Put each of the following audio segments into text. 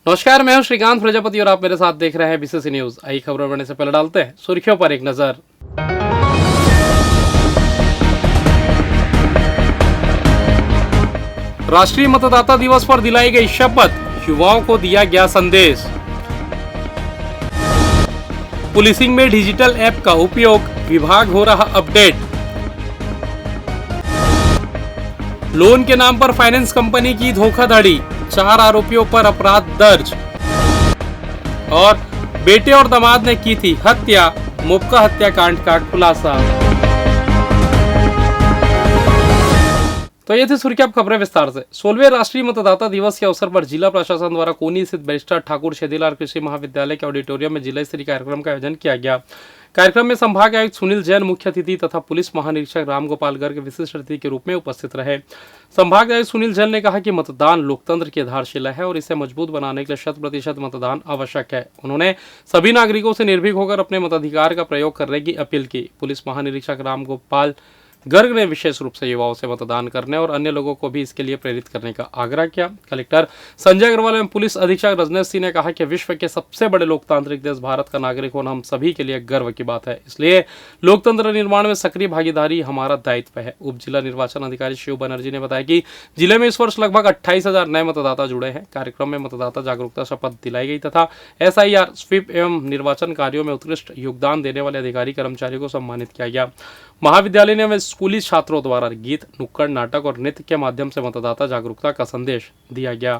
नमस्कार, मैं हूं श्रीकांत प्रजापति और आप मेरे साथ देख रहे हैं बीसीसी न्यूज। आई खबरों बढ़ने से पहले डालते हैं सुर्खियों पर एक नजर। राष्ट्रीय मतदाता दिवस पर दिलाई गई शपथ, युवाओं को दिया गया संदेश। पुलिसिंग में डिजिटल ऐप का उपयोग, विभाग हो रहा अपडेट। लोन के नाम पर फाइनेंस कंपनी की धोखाधड़ी, 4 आरोपियों पर अपराध दर्ज। और बेटे और दामाद ने की थी हत्या, मुक्का हत्याकांड का खुलासा। तो ये थी सुर्खियां, अब खबरें विस्तार से। 16वें राष्ट्रीय मतदाता दिवस के अवसर पर जिला प्रशासन द्वारा कोनी स्थित बैरिस्टर ठाकुर छेदीलाल कृषि महाविद्यालय के ऑडिटोरियम में जिला स्तरीय कार्यक्रम का आयोजन किया गया। कार्यक्रम में संभाग आयुक्त सुनील जैन मुख्य अतिथि तथा पुलिस महानिरीक्षक रामगोपाल गर्ग विशिष्ट अतिथि के रूप में उपस्थित रहे। संभाग आयुक्त सुनील जैन ने कहा कि मतदान लोकतंत्र की आधारशिला है और इसे मजबूत बनाने के लिए 100% मतदान आवश्यक है। उन्होंने सभी नागरिकों से निर्भीक होकर अपने मताधिकार का प्रयोग करने की अपील की। पुलिस महानिरीक्षक रामगोपाल गर्ग ने विशेष रूप से युवाओं से मतदान करने और अन्य लोगों को भी इसके लिए प्रेरित करने का आग्रह किया। कलेक्टर संजय अग्रवाल एवं पुलिस अधीक्षक रजनेश सिंह ने कहा कि विश्व के सबसे बड़े लोकतांत्रिक देश भारत का नागरिक होना हम सभी के लिए गर्व की बात है, इसलिए लोकतंत्र निर्माण में सक्रिय भागीदारी हमारा दायित्व है। उप जिला निर्वाचन अधिकारी शिव बनर्जी ने बताया कि जिले में इस वर्ष लगभग 28,000 नए मतदाता जुड़े हैं। कार्यक्रम में मतदाता जागरूकता शपथ दिलाई गई तथा SIR, स्वीप एवं निर्वाचन कार्यों में उत्कृष्ट योगदान देने वाले अधिकारी कर्मचारियों को सम्मानित किया गया। महाविद्यालय ने स्कूली छात्रों द्वारा गीत, नुक्कड़ नाटक और नृत्य के माध्यम से मतदाता जागरूकता का संदेश दिया गया।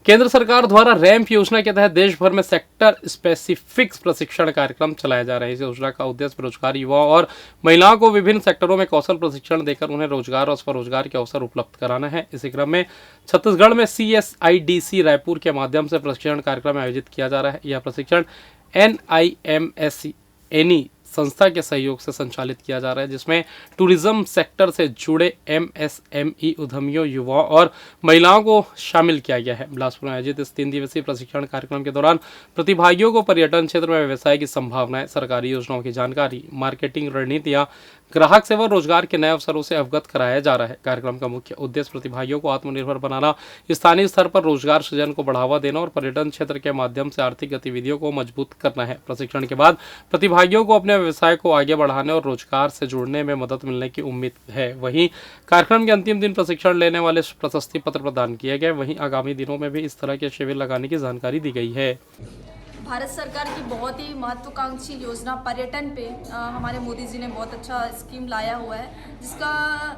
केंद्र सरकार द्वारा रैंप योजना के तहत देश भर में सेक्टर स्पेसिफिक प्रशिक्षण कार्यक्रम चलाए जा रहे हैं। इस योजना का उद्देश्य बेरोजगार युवाओं और महिलाओं को विभिन्न सेक्टरों में कौशल प्रशिक्षण देकर उन्हें रोजगार और स्वरोजगार के अवसर उपलब्ध कराना है। इसी क्रम में छत्तीसगढ़ में CSIDC रायपुर के माध्यम से प्रशिक्षण कार्यक्रम आयोजित किया जा रहा है। यह प्रशिक्षण NIMSNE संस्था के सहयोग से संचालित किया जा रहा है, जिसमें टूरिज्म सेक्टर से जुड़े MSME उद्यमियों, युवाओं और महिलाओं को शामिल किया गया है। बिलासपुर में आयोजित इस 3 दिवसीय प्रशिक्षण कार्यक्रम के दौरान प्रतिभागियों को पर्यटन क्षेत्र में व्यवसाय की संभावनाएं, सरकारी योजनाओं की जानकारी, मार्केटिंग रणनीतियां, ग्राहक सेवा, रोजगार के नए अवसरों से अवगत कराया जा रहा है। कार्यक्रम का मुख्य उद्देश्य प्रतिभागियों को आत्मनिर्भर बनाना, स्थानीय स्तर पर रोजगार सृजन को बढ़ावा देना और पर्यटन क्षेत्र के माध्यम से आर्थिक गतिविधियों को मजबूत करना है। प्रशिक्षण के बाद प्रतिभागियों को अपने व्यवसाय को आगे बढ़ाने और रोजगार से जुड़ने में मदद मिलने की उम्मीद है। वहीं कार्यक्रम के अंतिम दिन प्रशिक्षण लेने वाले प्रशस्ति पत्र प्रदान किए गए। वहीं आगामी दिनों में भी इस तरह के शिविर लगाने की जानकारी दी गई है। भारत सरकार की बहुत ही महत्वाकांक्षी योजना पर्यटन पे हमारे मोदी जी ने बहुत अच्छा स्कीम लाया हुआ है,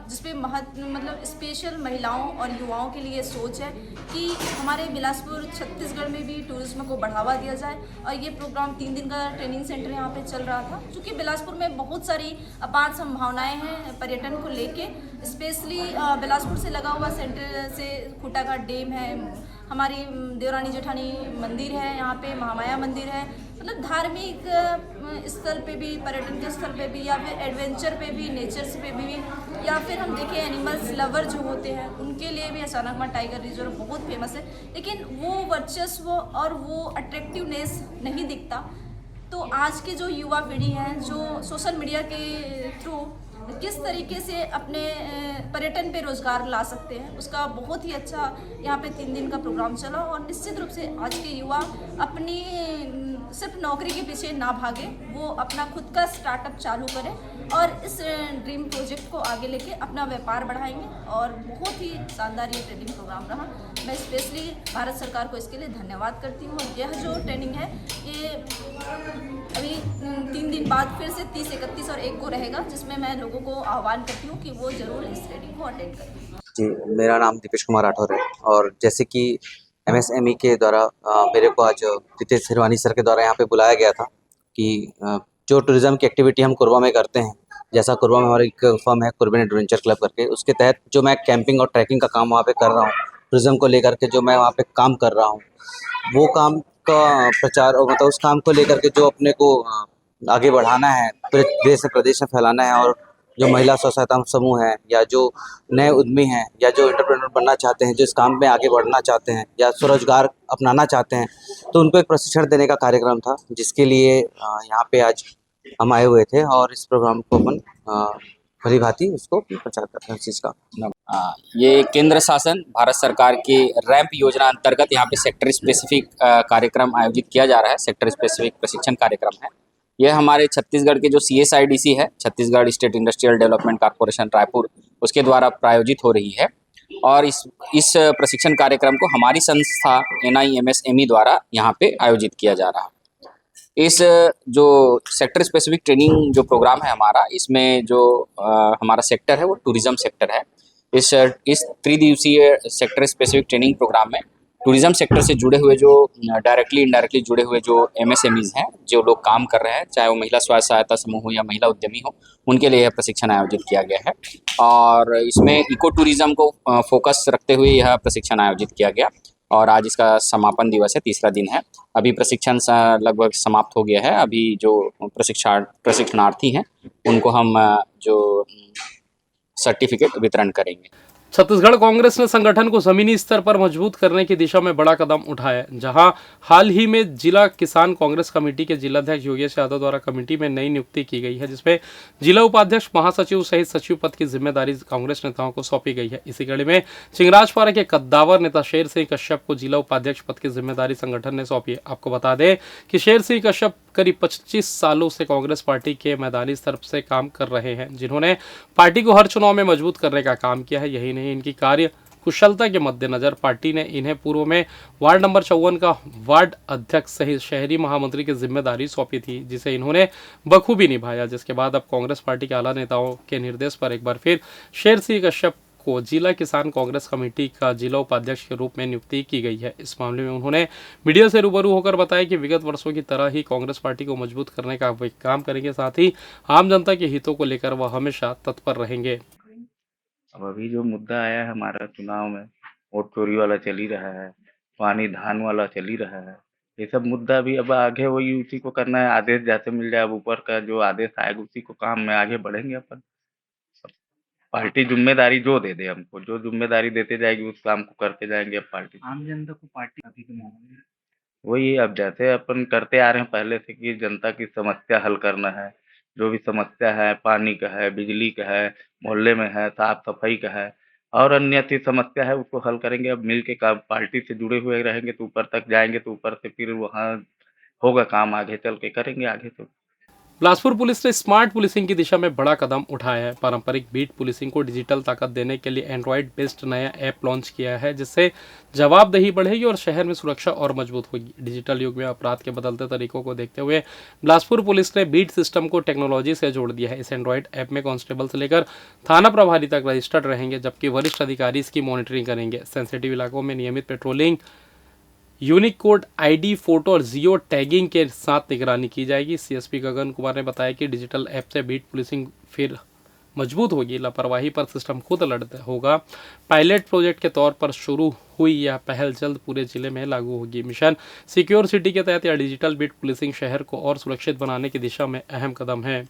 जिसपे मतलब स्पेशल महिलाओं और युवाओं के लिए सोच है कि हमारे बिलासपुर छत्तीसगढ़ में भी टूरिज्म को बढ़ावा दिया जाए। और ये प्रोग्राम 3 दिन का ट्रेनिंग सेंटर यहाँ पे चल रहा था, क्योंकि बिलासपुर में बहुत सारी अपार संभावनाएं हैं पर्यटन को लेके। स्पेशली बिलासपुर से लगा हुआ सेंटर से खूटाघाट डैम है, हमारी देवरानी जेठानी मंदिर है, यहाँ पे महामाया मंदिर है। मतलब धार्मिक स्थल पे भी, पर्यटन के स्थल पे भी, या फिर एडवेंचर पे भी, नेचर्स पे भी, या फिर हम देखें एनिमल्स लवर जो होते हैं उनके लिए भी अचानकमार टाइगर रिजर्व बहुत फेमस है। लेकिन वो वर्चस्व और वो अट्रैक्टिवनेस नहीं दिखता। तो आज के जो युवा पीढ़ी है, जो सोशल मीडिया के थ्रू किस तरीके से अपने पर्यटन पे रोजगार ला सकते हैं, उसका बहुत ही अच्छा यहाँ पे 3 दिन का प्रोग्राम चला। और निश्चित रूप से आज के युवा अपनी सिर्फ नौकरी के पीछे ना भागे, वो अपना खुद का स्टार्टअप चालू करें और इस ड्रीम प्रोजेक्ट को आगे लेके अपना व्यापार बढ़ाएंगे। और बहुत ही शानदार ये ट्रेनिंग प्रोग्राम रहा। मैं स्पेशली भारत सरकार को इसके लिए धन्यवाद करती हूँ। यह जो ट्रेनिंग है ये अभी 3 दिन बाद फिर से 30, 31 और 1 को रहेगा, जिसमें मैं लोगों को आह्वान करती हूँ कि वो जरूर इस ट्रेनिंग को अटेंड करें। जी, मेरा नाम दीपेश कुमार राठौर है और जैसे कि MSME के द्वारा मेरे को आज रितेश हिरवानी सर के द्वारा यहाँ पे बुलाया गया था कि जो टूरिज़्म की एक्टिविटी हम कोरबा में करते हैं, जैसा कोरबा में हमारी एक फर्म है कुर्बन एडवेंचर क्लब करके, उसके तहत जो मैं कैंपिंग और ट्रैकिंग का काम वहाँ पे कर रहा हूँ, टूरिज़्म को लेकर के जो मैं वहाँ पे काम कर रहा हूँ, वो काम का प्रचार और मतलब उस काम को लेकर के जो अपने को आगे बढ़ाना है, पूरे देश से प्रदेश में फैलाना है। और जो महिला स्व सहायता समूह हैं या जो नए उद्यमी हैं या जो एंटरप्रेन्योर बनना चाहते हैं, जो इस काम में आगे बढ़ना चाहते हैं या स्वरोजगार अपनाना चाहते हैं, तो उनको एक प्रशिक्षण देने का कार्यक्रम था, जिसके लिए यहाँ पे आज हम आए हुए थे और इस प्रोग्राम को अपन भली भांति उसको प्रचार करते हैं उस चीज़ का। ये केंद्र शासन भारत सरकार की रैंप योजना अंतर्गत यहाँ पे सेक्टर स्पेसिफिक कार्यक्रम आयोजित किया जा रहा है। सेक्टर स्पेसिफिक प्रशिक्षण कार्यक्रम है। यह हमारे छत्तीसगढ़ के जो CSIDC है, Chhattisgarh state industrial development corporation Raipur, उसके द्वारा प्रायोजित हो रही है। और इस प्रशिक्षण कार्यक्रम को हमारी संस्था NIMSME द्वारा यहाँ पे आयोजित किया जा रहा है। इस जो सेक्टर स्पेसिफिक ट्रेनिंग जो प्रोग्राम है हमारा, इसमें जो हमारा सेक्टर है वो टूरिज्म सेक्टर है। इस 3 दिवसीय सेक्टर स्पेसिफिक ट्रेनिंग प्रोग्राम में टूरिज्म सेक्टर से जुड़े हुए जो डायरेक्टली इनडायरेक्टली जुड़े हुए जो MSMEs हैं, जो लोग काम कर रहे हैं, चाहे वो महिला स्वयं सहायता समूह हो या महिला उद्यमी हो, उनके लिए यह प्रशिक्षण आयोजित किया गया है। और इसमें इको टूरिज्म को फोकस रखते हुए यह प्रशिक्षण आयोजित किया गया और आज इसका समापन दिवस है, तीसरा दिन है। अभी प्रशिक्षण लगभग समाप्त हो गया है। अभी जो प्रशिक्षणार्थी हैं उनको हम जो सर्टिफिकेट वितरण करेंगे। छत्तीसगढ़ कांग्रेस ने संगठन को जमीनी स्तर पर मजबूत करने की दिशा में बड़ा कदम उठाया है। जहां हाल ही में जिला किसान कांग्रेस कमेटी के जिलाध्यक्ष योगेश यादव द्वारा कमेटी में नई नियुक्ति की गई है, जिसमें जिला उपाध्यक्ष, महासचिव सहित सचिव पद की जिम्मेदारी कांग्रेस नेताओं को सौंपी गई है। इसी कड़ी में चिंगराजपारा के कद्दावर नेता शेर सिंह कश्यप को जिला उपाध्यक्ष पद की जिम्मेदारी संगठन ने सौंपी है। आपको बता दें कि शेर सिंह कश्यप करीब 25 सालों से कांग्रेस पार्टी के मैदानी स्तर से काम कर रहे हैं, जिन्होंने पार्टी को हर चुनाव में मजबूत करने का काम किया है। यही नहीं, इनकी कार्य कुशलता के मद्देनजर पार्टी ने इन्हें पूर्व में वार्ड नंबर 54 का वार्ड अध्यक्ष सहित शहरी महामंत्री की जिम्मेदारी सौंपी थी, जिसे इन्होंने बखूबी निभाया। जिसके बाद अब कांग्रेस पार्टी के आला नेताओं के निर्देश पर एक बार फिर शेर सिंह कश्यप को जिला किसान कांग्रेस कमेटी का जिला उपाध्यक्ष के रूप में नियुक्ति की गई है। इस मामले में उन्होंने मीडिया से रूबरू होकर बताया कि विगत वर्षों की तरह ही कांग्रेस पार्टी को मजबूत करने का वे काम करेंगे, साथ ही आम जनता के हितों को लेकर वह हमेशा तत्पर रहेंगे। अब अभी जो मुद्दा आया है हमारा चुनाव में, वोट चोरी वाला चल ही रहा है, पानी धान वाला चल ही रहा है, ये सब मुद्दा भी अब आगे वही उसी को करना है। आदेश जैसे मिल जाए, अब ऊपर का जो आदेश आएगा उसी को काम में आगे बढ़ेंगे अपन। पार्टी जिम्मेदारी जो दे दे हमको, जो जिम्मेदारी देते जाएगी उस काम को करते जाएंगे। अब पार्टी आम जनता को पार्टी अभी के मामले में वही अब जैसे अपन करते आ रहे हैं पहले से कि जनता की समस्या हल करना है। जो भी समस्या है, पानी का है, बिजली का है, मोहल्ले में है, साफ सफाई का है और अन्य ऐसी समस्या है, उसको हल करेंगे। अब मिल के काम पार्टी से जुड़े हुए रहेंगे तो ऊपर तक जाएंगे, तो ऊपर से फिर वहाँ होगा काम, आगे चल के करेंगे आगे। तो बिलासपुर पुलिस ने स्मार्ट पुलिसिंग की दिशा में बड़ा कदम उठाया है। पारंपरिक बीट पुलिसिंग को डिजिटल ताकत देने के लिए एंड्रॉयड बेस्ड नया ऐप लॉन्च किया है, जिससे जवाबदेही बढ़ेगी और शहर में सुरक्षा और मजबूत होगी। डिजिटल युग में अपराध के बदलते तरीकों को देखते हुए बिलासपुर पुलिस ने बीट सिस्टम को टेक्नोलॉजी से जोड़ दिया है। इस एंड्रॉयड ऐप में कांस्टेबल से लेकर थाना प्रभारी तक रजिस्टर्ड रहेंगे, जबकि वरिष्ठ अधिकारी इसकी मॉनिटरिंग करेंगे। सेंसिटिव इलाकों में नियमित patrolling, unique code, ID, photo और जियो टैगिंग के साथ निगरानी की जाएगी। CSP गगन कुमार ने बताया कि डिजिटल ऐप से बीट पुलिसिंग फिर मजबूत होगी। लापरवाही पर सिस्टम खुद अलर्ट होगा। पायलट प्रोजेक्ट के तौर पर शुरू हुई यह पहल जल्द पूरे जिले में लागू होगी। मिशन सिक्योर सिटी के तहत यह डिजिटल बीट पुलिसिंग शहर को और सुरक्षित बनाने की दिशा में अहम कदम है।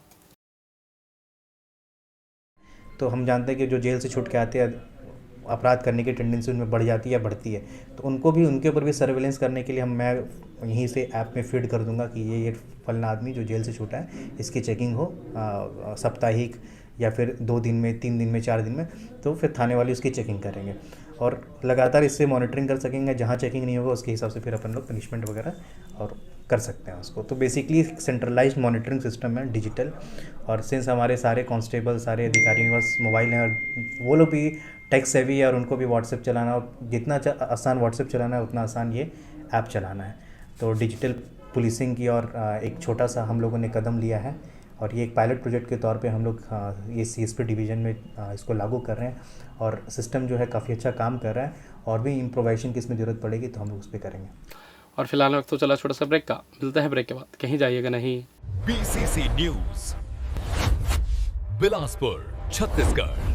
तो हम जानते हैं कि जो जेल से छूट के आते हैं अपराध करने की टेंडेंसी उनमें बढ़ जाती है या बढ़ती है, तो उनको भी उनके ऊपर भी सर्विलेंस करने के लिए मैं यहीं से ऐप में फीड कर दूंगा कि ये फलना आदमी जो जेल से छूटा है, इसकी चेकिंग हो साप्ताहिक या फिर 2 दिन में, 3 दिन में, 4 दिन में, तो फिर थाने वाले उसकी चेकिंग करेंगे और लगातार इससे मॉनिटरिंग कर सकेंगे। जहाँ चेकिंग नहीं होगा उसके हिसाब से फिर अपन लोग पनिशमेंट वगैरह और कर सकते हैं उसको। तो बेसिकली सेंट्रलाइज्ड मॉनिटरिंग सिस्टम है डिजिटल, और सिंस हमारे सारे कांस्टेबल, सारे अधिकारियों के पास मोबाइल हैं और वो लोग भी टेक सेवी है और उनको भी व्हाट्सएप चलाना, और जितना आसान व्हाट्सएप चलाना है उतना आसान ये ऐप चलाना है। तो डिजिटल पुलिसिंग की और एक छोटा सा हम लोगों ने कदम लिया है और ये एक पायलट प्रोजेक्ट के तौर पे हम लोग ये CSP डिवीज़न में इसको लागू कर रहे हैं और सिस्टम जो है काफ़ी अच्छा काम कर रहा है। और भी इम्प्रोवाइजेशन की इसमें ज़रूरत पड़ेगी तो हम लोग उस पर करेंगे। और फिलहाल वक्त तो चला छोटा सा ब्रेक का, मिलता है ब्रेक के बाद, कहीं जाइएगा नहीं। BCC न्यूज बिलासपुर छत्तीसगढ़,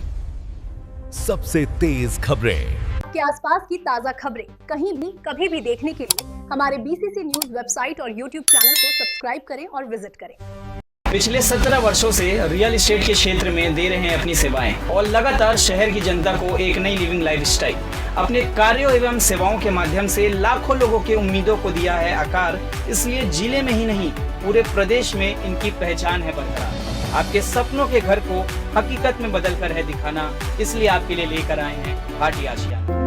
सबसे तेज खबरें के आसपास की ताज़ा खबरें कहीं भी कभी भी देखने के लिए हमारे BCC न्यूज वेबसाइट और YouTube चैनल को सब्सक्राइब करें और विजिट करें। पिछले 17 वर्षों से रियल एस्टेट के क्षेत्र में दे रहे हैं अपनी सेवाएं और लगातार शहर की जनता को एक नई लिविंग लाइफस्टाइल। अपने कार्यों एवं सेवाओं के माध्यम से लाखों लोगों की उम्मीदों को दिया है आकार, इसलिए जिले में ही नहीं पूरे प्रदेश में इनकी पहचान है बरकरार। आपके सपनों के घर को हकीकत में बदल कर है दिखाना, इसलिए आपके लिए लेकर आए हैं भाटी आशियाना।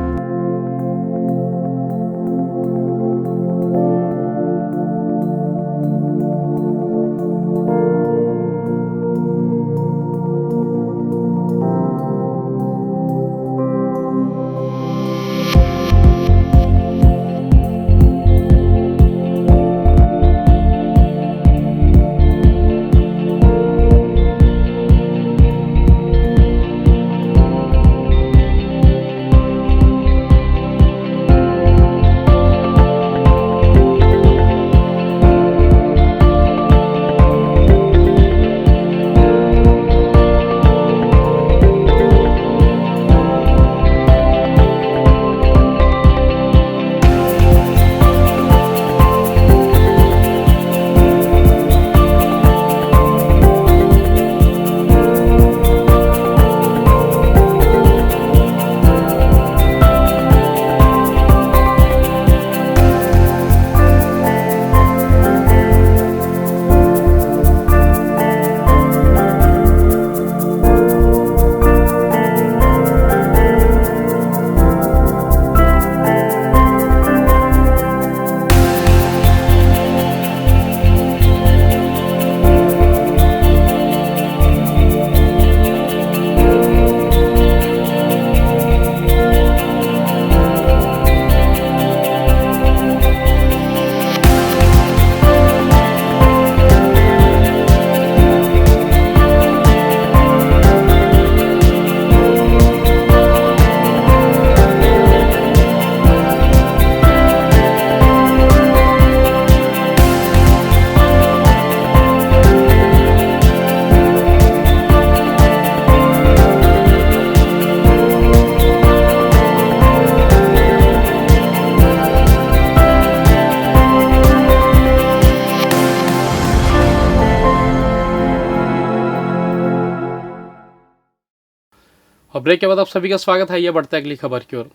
और ब्रेक के बाद आप सभी का स्वागत है। ये बढ़ता है अगली खबर की ओर।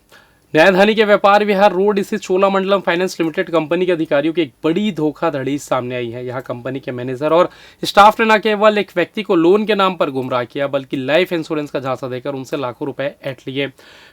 न्यायधानी के व्यापार विहार रोड स्थित चोलामंडलम फाइनेंस लिमिटेड कंपनी के अधिकारियों की एक बड़ी धोखाधड़ी सामने आई है। यहाँ कंपनी के मैनेजर और स्टाफ ने न केवल एक व्यक्ति को लोन के नाम पर गुमराह किया, बल्कि लाइफ इंश्योरेंस का झांसा देकर उनसे लाखों रुपए ऐंठ लिए।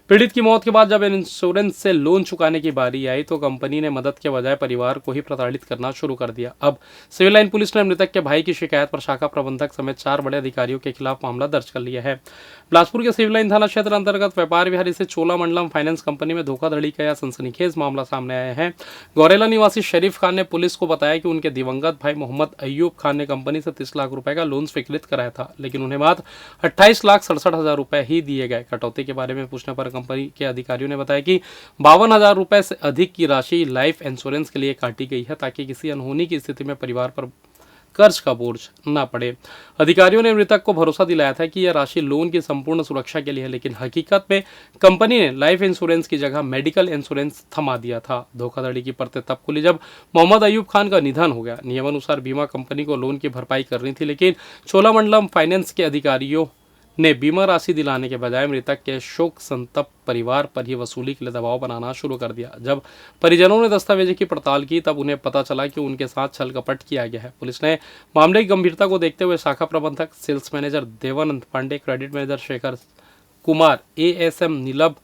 पीड़ित की मौत के बाद जब इंश्योरेंस से लोन चुकाने की बारी आई तो कंपनी ने मदद के बजाय परिवार को ही प्रताड़ित करना शुरू कर दिया। अब सिविल लाइन पुलिस ने मृतक के भाई की शिकायत पर शाखा प्रबंधक समेत 4 बड़े अधिकारियों के खिलाफ मामला दर्ज कर लिया है। बिलासपुर के सिविल लाइन थाना क्षेत्र अंतर्गत व्यापार विहार स्थित चोलामंडलम फाइनेंस कंपनी में धोखाधड़ी का यह सनसनीखेज मामला सामने आया है। गौरेला निवासी शरीफ खान ने पुलिस को बताया कि उनके दिवंगत भाई मोहम्मद अयूब खान ने कंपनी से 30 लाख रुपए का लोन स्वीकृत कराया था, लेकिन उन्हें मात्र 28,67,000 रुपए ही दिए गए। कटौती के बारे में पूछने पर कंपनी के अधिकारियों ने बताया कि 52,000 रुपए से अधिक की राशि लाइफ इंश्योरेंस के लिए काटी गई है, ताकि किसी अनहोनी की स्थिति में परिवार पर कर्ज का बोझ न पड़े। अधिकारियों ने मृतक को भरोसा दिलाया था कि यह राशि लोन की संपूर्ण सुरक्षा के लिए है, लेकिन हकीकत में कंपनी ने लाइफ इंश्योरेंस की जगह मेडिकल इंश्योरेंस थमा दिया था। धोखाधड़ी की परतें तब खुली जब मोहम्मद अयूब खान का निधन हो गया। नियमानुसार बीमा कंपनी को लोन की भरपाई करनी थी, लेकिन चोलामंडलम फाइनेंस के अधिकारियों ने बीमा राशि दिलाने के बजाय मृतक के शोक संतप्त परिवार पर ही वसूली के लिए दबाव बनाना शुरू कर दिया। जब परिजनों ने दस्तावेजों की पड़ताल की तब उन्हें पता चला कि उनके साथ छल कपट किया गया है। पुलिस ने मामले की गंभीरता को देखते हुए शाखा प्रबंधक, sales manager Devanand Pandey, credit manager Shekhar Kumar, ASM Nilabh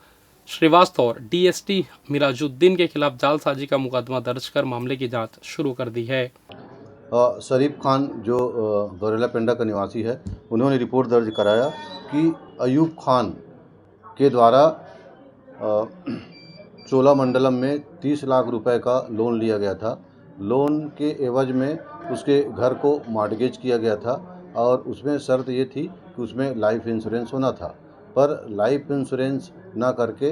Srivastava और DST मिराजुद्दीन के खिलाफ जालसाजी का मुकदमा दर्ज कर मामले की जाँच शुरू कर दी है। शरीफ खान जो गौरेला पेंडा का निवासी है, उन्होंने रिपोर्ट दर्ज कराया कि अयूब खान के द्वारा चोलामंडलम में 30 लाख रुपए का लोन लिया गया था। लोन के एवज में उसके घर को मॉर्टगेज किया गया था और उसमें शर्त ये थी कि उसमें लाइफ इंश्योरेंस होना था, पर लाइफ इंश्योरेंस ना करके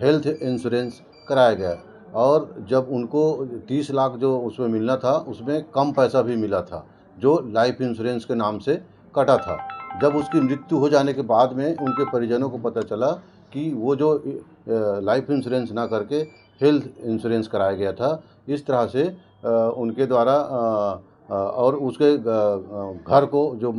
हेल्थ इंश्योरेंस कराया गया और जब उनको 30 लाख जो उसमें मिलना था उसमें कम पैसा भी मिला था जो लाइफ इंश्योरेंस के नाम से कटा था। जब उसकी मृत्यु हो जाने के बाद में उनके परिजनों को पता चला कि वो जो लाइफ इंश्योरेंस ना करके हेल्थ इंश्योरेंस कराया गया था, इस तरह से उनके द्वारा और उसके घर को जो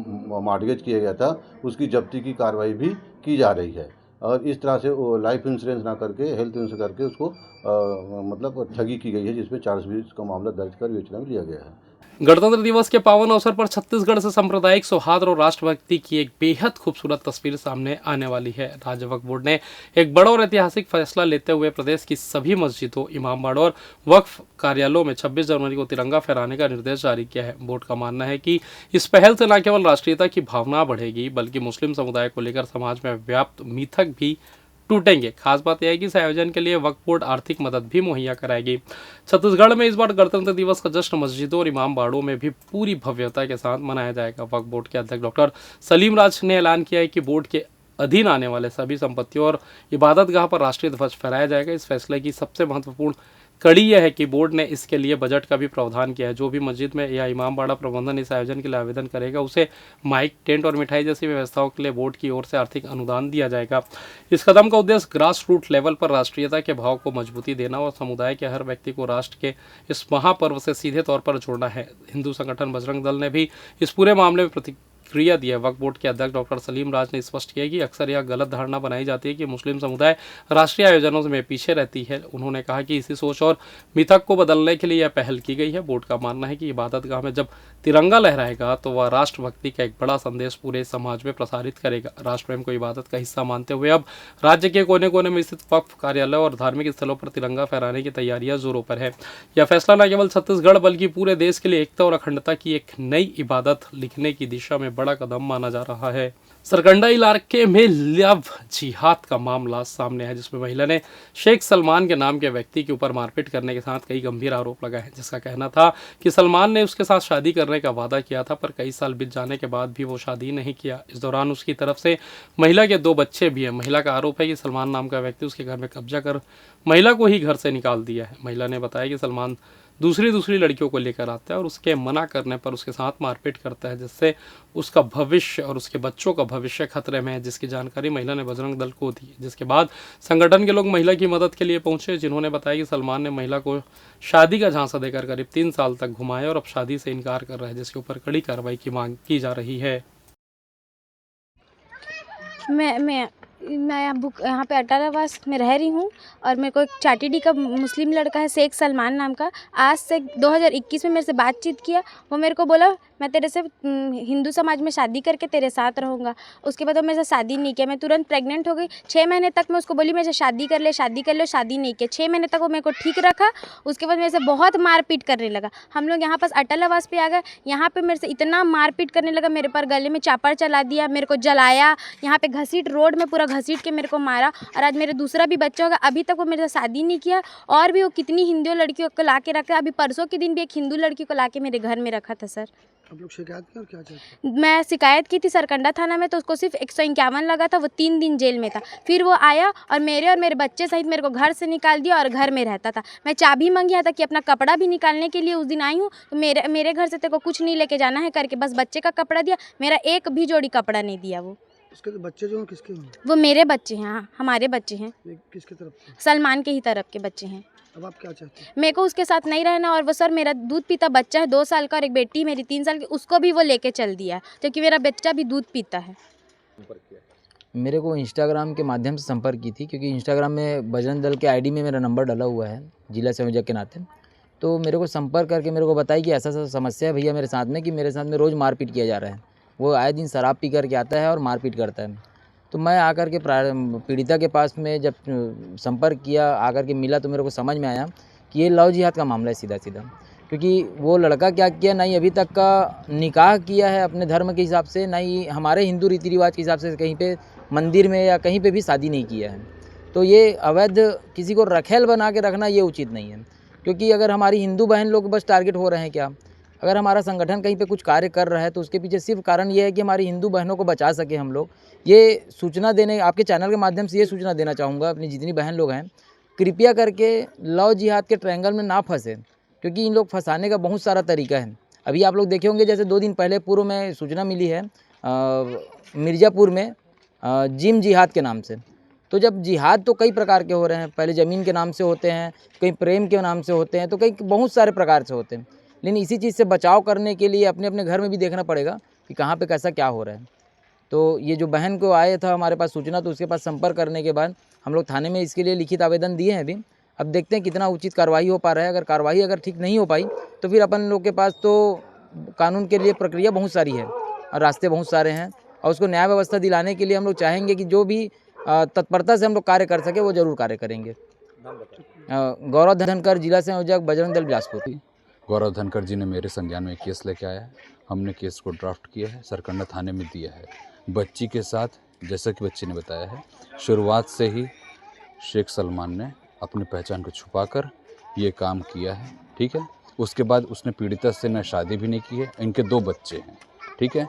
मॉर्टगेज किया गया था उसकी जब्ती की कार्रवाई भी की जा रही है और इस तरह से वो लाइफ इंश्योरेंस ना करके हेल्थ इंश्योरेंस करके उसको मतलब ठगी की गई है, जिसमें 420 का मामला दर्ज कर विवेचना में लिया गया है। गणतंत्र दिवस के पावन अवसर पर छत्तीसगढ़ से सांप्रदायिक सौहार्द और राष्ट्रभक्ति की एक बेहद खूबसूरत तस्वीर सामने आने वाली है। राज्य वक्फ बोर्ड ने एक बड़ा और ऐतिहासिक फैसला लेते हुए प्रदेश की सभी मस्जिदों, इमामबाड़ों और वक्फ कार्यालयों में 26 जनवरी को तिरंगा फहराने का निर्देश जारी किया है। बोर्ड का मानना है कि इस पहल से न केवल राष्ट्रीयता की भावना बढ़ेगी, बल्कि मुस्लिम समुदाय को लेकर समाज में व्याप्त मिथक भी टूटेंगे। खास बात यह है कि इस आयोजन के लिए वक्फ बोर्ड आर्थिक मदद भी मुहैया कराएगी। छत्तीसगढ़ में इस बार गणतंत्र दिवस का जश्न मस्जिदों और इमामबाड़ों में भी पूरी भव्यता के साथ मनाया जाएगा। वक्फ बोर्ड के अध्यक्ष डॉक्टर सलीम राज ने ऐलान किया है कि बोर्ड के अधीन आने वाले सभी संपत्तियों और इबादतगाह पर राष्ट्रीय ध्वज फहराया जाएगा। इस फैसले की सबसे महत्वपूर्ण कड़ी यह है कि बोर्ड ने इसके लिए बजट का भी प्रावधान किया है। जो भी मस्जिद में या इमामबाड़ा प्रबंधन इस आयोजन के लिए आवेदन करेगा, उसे माइक, टेंट और मिठाई जैसी व्यवस्थाओं के लिए बोर्ड की ओर से आर्थिक अनुदान दिया जाएगा। इस कदम का उद्देश्य ग्रास रूट लेवल पर राष्ट्रीयता के भाव को मजबूती देना और समुदाय के हर व्यक्ति को राष्ट्र के इस महापर्व से सीधे तौर पर जोड़ना है। हिंदू संगठन बजरंग दल ने भी इस पूरे मामले में प्रतिक्रिया दी है। वक्फ बोर्ड के अध्यक्ष डॉक्टर सलीम राज ने स्पष्ट किया कि अक्सर यह गलत धारणा बनाई जाती है कि मुस्लिम समुदाय राष्ट्रीय आयोजनों में पीछे रहती है। उन्होंने कहा कि इसी सोच और मिथक को बदलने के लिए यह पहल की गई है। बोर्ड का मानना है कि इबादतगाह में जब तिरंगा लहराएगा तो वह राष्ट्रभक्ति का एक बड़ा संदेश पूरे समाज में प्रसारित करेगा। राष्ट्र प्रेम को इबादत का हिस्सा मानते हुए अब राज्य के कोने कोने में स्थित वक्फ कार्यालय और धार्मिक स्थलों पर तिरंगा फहराने की तैयारियां जोरों पर है। यह फैसला न केवल छत्तीसगढ़ बल्कि पूरे देश के लिए एकता और अखंडता की एक नई इबादत लिखने की दिशा में बड़ा कदम माना जा रहा है। सरकंडा इलाके में लव जिहाद का मामला सामने है, जिसमें महिला ने शेख सलमान के नाम के व्यक्ति के ऊपर मारपीट करने के साथ कई गंभीर आरोप लगाए हैं। जिसका कहना था कि सलमान ने उसके साथ शादी करने का वादा किया था, पर कई साल बीत जाने के बाद भी वो शादी नहीं किया। इस दौरान उसकी तरफ से महिला के 2 बच्चे भी हैं। महिला का आरोप है कि सलमान नाम का व्यक्ति उसके घर में कब्जा कर महिला को ही घर से निकाल दिया है। महिला ने बताया कि सलमान दूसरी लड़कियों को लेकर आता है और उसके मना करने पर उसके साथ मारपीट करता है, जिससे उसका भविष्य और उसके बच्चों का भविष्य खतरे में है। जिसकी जानकारी महिला ने बजरंग दल को दी, जिसके बाद संगठन के लोग महिला की मदद के लिए पहुंचे, जिन्होंने बताया कि सलमान ने महिला को शादी का झांसा देकर करीब 3 साल तक घुमाया और अब शादी से इनकार कर रहा है, जिसके ऊपर कड़ी कार्रवाई की मांग की जा रही है। मैं यहाँ पे अटारावास में रह रही हूँ और मेरे को एक चाटीडी का मुस्लिम लड़का है शेख सलमान नाम का, आज से 2021 में मेरे से बातचीत किया। वो मेरे को बोला मैं तेरे से हिंदू समाज में शादी करके तेरे साथ रहूँगा। उसके बाद वो मेरे से शादी नहीं किया। मैं तुरंत प्रेग्नेंट हो गई। 6 महीने तक मैं उसको बोली मेरे से शादी कर ले, शादी नहीं किया। 6 महीने तक वो मेरे को ठीक रखा। उसके बाद मेरे से बहुत मारपीट करने लगा। हम लोग यहाँ पास अटल आवास पे आ गए। यहाँ पे मेरे से इतना मारपीट करने लगा, मेरे पर गले में चापड़ चला दिया, मेरे को जलाया, यहाँ पे घसीट रोड में पूरा घसीट के मेरे को मारा। और आज मेरे दूसरा भी बच्चा होगा, अभी तक वो मेरे से शादी नहीं किया। और भी वो कितनी हिंदू लड़कियों को ला के रखा। अभी परसों के दिन भी एक हिंदू लड़की को ला के मेरे घर में रखा था। सर आप लोग शिकायत की और क्या चाहते हैं? मैं शिकायत की थी सरकंडा थाना में, तो उसको सिर्फ 151 लगा था। वो 3 दिन जेल में था। फिर वो आया और मेरे बच्चे सहित मेरे को घर से निकाल दिया और घर में रहता था। मैं चाबी मांगी था कि अपना कपड़ा भी निकालने के लिए उस दिन आई हूँ, तो मेरे घर से तेरे को कुछ नहीं लेके जाना है करके बस बच्चे का कपड़ा दिया। मेरा एक भी जोड़ी कपड़ा नहीं दिया। वो उसके तो बच्चे जो हैं किसके हैं? वो मेरे बच्चे हैं। हाँ, हमारे बच्चे हैं। किसके तरफ से? सलमान के ही तरफ के बच्चे हैं। अब आप क्या चाहते हैं? मेरे को उसके साथ नहीं रहना। और वो सर मेरा दूध पीता बच्चा है 2 साल का, और एक बेटी मेरी 3 साल की, उसको भी वो लेके चल दिया है, क्योंकि मेरा बच्चा भी दूध पीता है। मेरे को इंस्टाग्राम के माध्यम से संपर्क की थी, क्योंकि इंस्टाग्राम में बजरंग दल के आईडी में मेरा नंबर डाला हुआ है जिला संयोजक के नाते। तो मेरे को संपर्क करके मेरे को बताई कि ऐसा समस्या है भैया मेरे साथ में, कि मेरे साथ में रोज़ मारपीट किया जा रहा है। वो आए दिन शराब पी करके आता है और मारपीट करता है। तो मैं आकर के पीड़िता के पास में जब संपर्क किया, आकर के मिला, तो मेरे को समझ में आया कि ये लव जिहाद का मामला है सीधा। क्योंकि वो लड़का क्या किया, ना ही अभी तक का निकाह किया है अपने धर्म के हिसाब से, ना ही हमारे हिंदू रीति रिवाज के हिसाब से कहीं पे मंदिर में या कहीं पे भी शादी नहीं किया है। तो ये अवैध किसी को रखेल बना के रखना ये उचित नहीं है। क्योंकि अगर हमारी हिंदू बहन लोग बस टारगेट हो रहे हैं क्या, अगर हमारा संगठन कहीं पे कुछ कार्य कर रहा है तो उसके पीछे सिर्फ कारण ये है कि हमारी हिंदू बहनों को बचा सके हम लोग। ये सूचना देने, आपके चैनल के माध्यम से ये सूचना देना चाहूँगा अपनी जितनी बहन लोग हैं, कृपया करके लव जिहाद के ट्रायंगल में ना फंसे, क्योंकि इन लोग फंसाने का बहुत सारा तरीका है। अभी आप लोग देखे होंगे, जैसे 2 दिन पहले पूर्व में सूचना मिली है मिर्ज़ापुर में जिम जिहाद के नाम से। तो जब जिहाद तो कई प्रकार के हो रहे हैं, पहले ज़मीन के नाम से होते हैं, कहीं प्रेम के नाम से होते हैं, तो कई बहुत सारे प्रकार से होते हैं। लेकिन इसी चीज़ से बचाव करने के लिए अपने अपने घर में भी देखना पड़ेगा कि कहाँ पे कैसा क्या हो रहा है। तो ये जो बहन को आया था हमारे पास सूचना, तो उसके पास संपर्क करने के बाद हम लोग थाने में इसके लिए लिखित आवेदन दिए हैं अभी। अब देखते हैं कितना उचित कार्रवाई हो पा रहा है। अगर कार्रवाई ठीक नहीं हो पाई तो फिर अपन लोग के पास तो कानून के लिए प्रक्रिया बहुत सारी है और रास्ते बहुत सारे हैं, और उसको न्याय व्यवस्था दिलाने के लिए हम लोग चाहेंगे कि जो भी तत्परता से हम लोग कार्य कर सके वो जरूर कार्य करेंगे। गौरव धनकर, जिला संयोजक, बजरंग दल बिलासपुर। गौरव धनकर जी ने मेरे संज्ञान में केस लेके आया है। हमने केस को ड्राफ्ट किया है, सरकंडा थाने में दिया है। बच्ची के साथ, जैसा कि बच्ची ने बताया है, शुरुआत से ही शेख सलमान ने अपनी पहचान को छुपाकर ये काम किया है। ठीक है, उसके बाद उसने पीड़िता से न शादी भी नहीं की है। इनके 2 बच्चे हैं। ठीक है,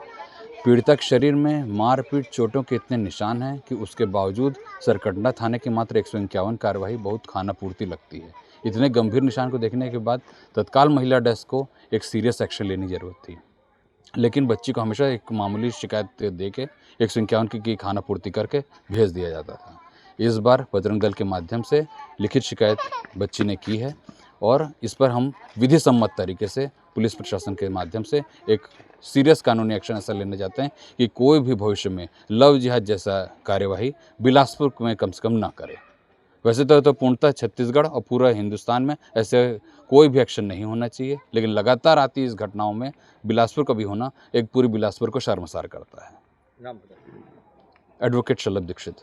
पीड़िता के शरीर में मारपीट, चोटों के इतने निशान हैं कि उसके बावजूद सरकंडा थाने की मात्र 151 कार्रवाई बहुत खानापूर्ति लगती है। इतने गंभीर निशान को देखने के बाद तत्काल महिला डेस्क को एक सीरियस एक्शन लेने की ज़रूरत थी, लेकिन बच्ची को हमेशा एक मामूली शिकायत दे के 151 की खानापूर्ति करके भेज दिया जाता था। इस बार बजरंग दल के माध्यम से लिखित शिकायत बच्ची ने की है और इस पर हम विधि सम्मत तरीके से पुलिस प्रशासन के माध्यम से एक सीरियस कानूनी एक्शन ऐसा लेने जाते हैं कि कोई भी भविष्य में लव जिहाद जैसा कार्यवाही बिलासपुर में कम से कम ना करे। वैसे तो पूर्णतः छत्तीसगढ़ और पूरा हिंदुस्तान में ऐसे कोई भी एक्शन नहीं होना चाहिए, लेकिन लगातार आती इस घटनाओं में बिलासपुर का भी होना एक पूरी बिलासपुर को शर्मसार करता है। एडवोकेट शलभ दीक्षित।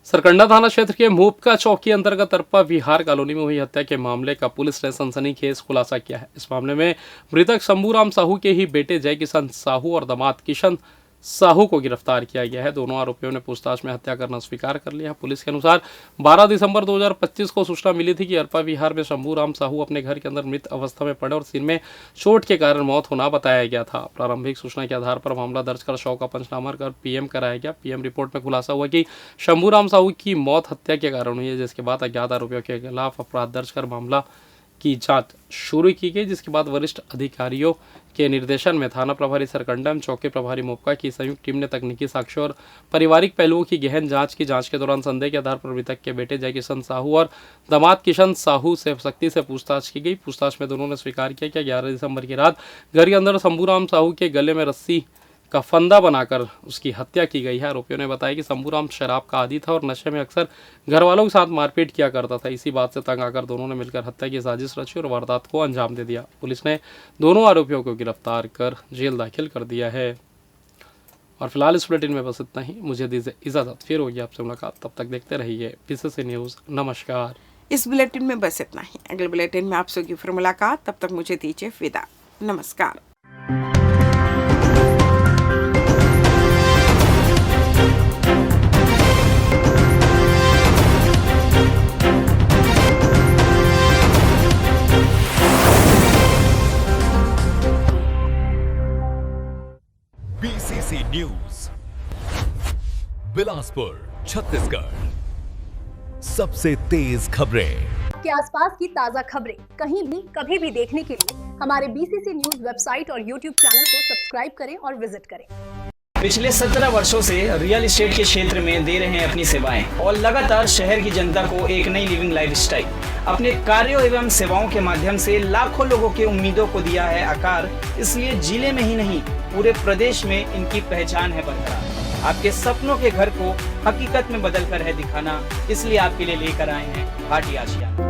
सरकंडा थाना क्षेत्र के मोपका चौक के अंतर्गत तरपा विहार कॉलोनी में हुई हत्या के मामले का पुलिस ने सनसनीखेज खुलासा किया है। इस मामले में मृतक शंभूराम साहू के ही बेटे जय किशन साहू और दामाद किशन साहू को गिरफ्तार किया गया है। दोनों आरोपियों ने पूछताछ में हत्या करना स्वीकार कर लिया है। पुलिस के अनुसार 12 दिसंबर 2025 को सूचना मिली थी कि अरपा विहार में शंभूराम साहू अपने घर के अंदर मृत अवस्था में पड़े और सिर में चोट के कारण मौत होना बताया गया था। प्रारंभिक सूचना के आधार पर मामला दर्ज कर शव का पंचनामा कर पीएम कराया गया। पीएम रिपोर्ट में खुलासा हुआ कि शंभूराम साहू की मौत हत्या के कारण हुई है, जिसके बाद अज्ञात आरोपियों के खिलाफ अपराध दर्ज कर मामला की जांच शुरू की गई, जिसके बाद वरिष्ठ अधिकारियों के निर्देशन में थाना प्रभारी सरकंडा एवं चौकी प्रभारी मोपका की संयुक्त टीम ने तकनीकी साक्ष्य और पारिवारिक पहलुओं की गहन जांच की। जांच के दौरान संदेह के आधार पर मृतक के बेटे जय किशन साहू और दामाद किशन साहू से सख्ती से पूछताछ की गई। पूछताछ में दोनों ने स्वीकार किया कि 11 दिसंबर की रात घर के अंदर शंभूराम साहू के गले में रस्सी का फंदा बनाकर उसकी हत्या की गई है। आरोपियों ने बताया कि शंभूराम शराब का आदी था और नशे में अक्सर घर वालों के साथ मारपीट किया करता था। इसी बात से तंग आकर दोनों ने मिलकर हत्या की साजिश रची और वारदात को अंजाम दे दिया। पुलिस ने दोनों आरोपियों को गिरफ्तार कर जेल दाखिल कर दिया है। और फिलहाल इस बुलेटिन में बस इतना ही। मुझे दीजिए इजाज़त, फिर होगी आपसे मुलाकात। तब तक देखते रहिए बीसीसी न्यूज़। नमस्कार। इस बुलेटिन में बस इतना ही। अगले बुलेटिन में आपसे होगी फिर मुलाकात। तब तक मुझे दीजिए विदा। नमस्कार। बीसीसी न्यूज बिलासपुर छत्तीसगढ़, सबसे तेज खबरें के आसपास की ताज़ा खबरें कहीं भी कभी भी देखने के लिए हमारे बीसीसी न्यूज वेबसाइट और यूट्यूब चैनल को सब्सक्राइब करें और विजिट करें। पिछले 17 वर्षों से रियल एस्टेट के क्षेत्र में दे रहे हैं अपनी सेवाएं और लगातार शहर की जनता को एक नई लिविंग लाइफस्टाइल। अपने कार्यों एवं सेवाओं के माध्यम से लाखों लोगों की उम्मीदों को दिया है आकार। इसलिए जिले में ही नहीं पूरे प्रदेश में इनकी पहचान है बरकरार। आपके सपनों के घर को हकीकत में बदल कर है दिखाना, इसलिए आपके लिए लेकर आए हैं भाटी आशिया।